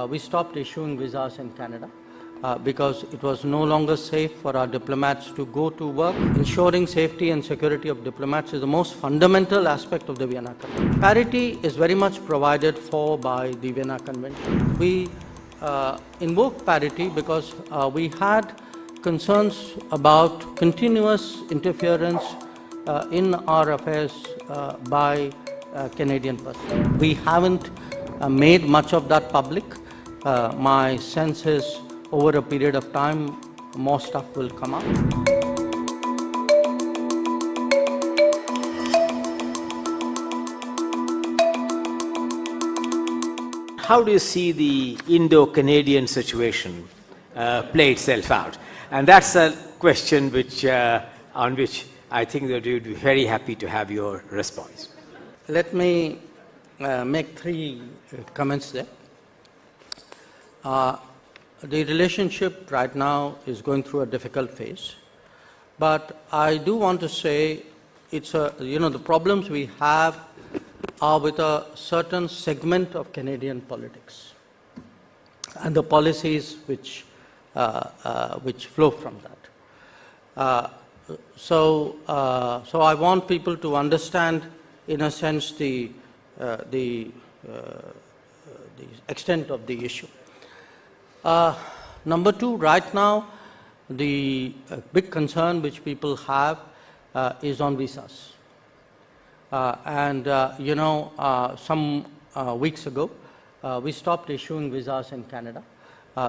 we stopped issuing visas in Canada because it was no longer safe for our diplomats to go to work. Ensuring safety and security of diplomats is the most fundamental aspect of the Vienna Convention. Parity is very much provided for by the Vienna Convention. We invoke parity because we had concerns about continuous interference in our affairs by Canadian personnel. We haven't made much of that public. My sense is over a period of time, more stuff will come up. How do you see the Indo-Canadian situation play itself out? And that's a question on which I think that we would be very happy to have your response. Let me make three comments there. The relationship right now is going through a difficult phase, but I do want to say the problems we have are with a certain segment of Canadian politics and the policies which flow from that. So I want people to understand, in a sense, the extent of the issue. Number two, right now, the big concern which people have is on visas. Some weeks ago, we stopped issuing visas in Canada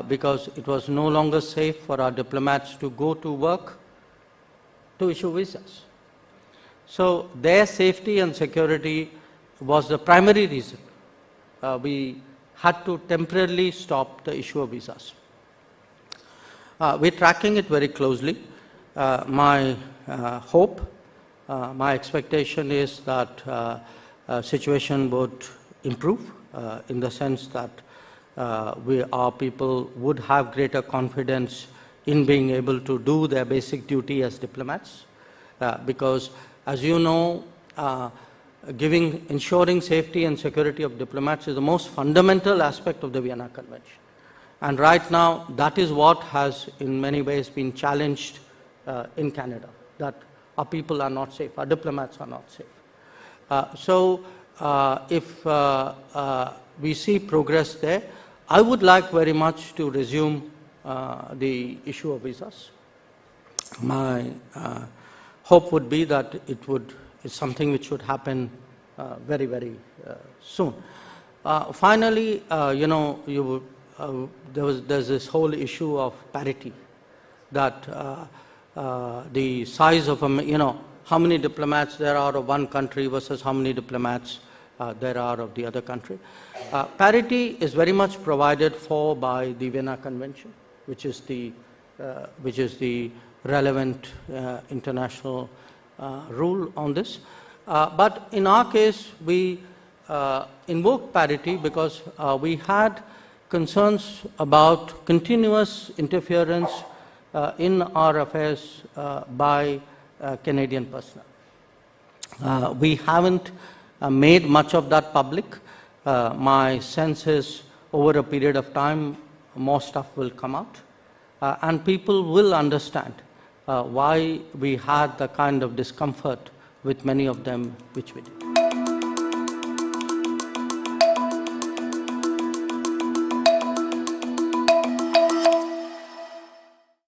because it was no longer safe for our diplomats to go to work to issue visas. So their safety and security was the primary reason we had to temporarily stop the issue of visas. We're tracking it very closely. My hope, my expectation is that situation would improve in the sense that our people would have greater confidence in being able to do their basic duty as diplomats, because, as you know, ensuring safety and security of diplomats is the most fundamental aspect of the Vienna Convention. And right now, that is what has in many ways been challenged in Canada, that our people are not safe, our diplomats are not safe. If we see progress there, I would like very much to resume the issue of visas. My hope would be that it's something which should happen very, very soon. Finally, there's this whole issue of parity, that the size of how many diplomats there are of one country versus how many diplomats there are of the other country. Parity is very much provided for by the Vienna Convention, which is the relevant international rule on this. But in our case, we invoke parity because we had concerns about continuous interference in our affairs by Canadian personnel. We haven't made much of that public. My sense is over a period of time, more stuff will come out, and people will understand why we had the kind of discomfort with many of them which we did.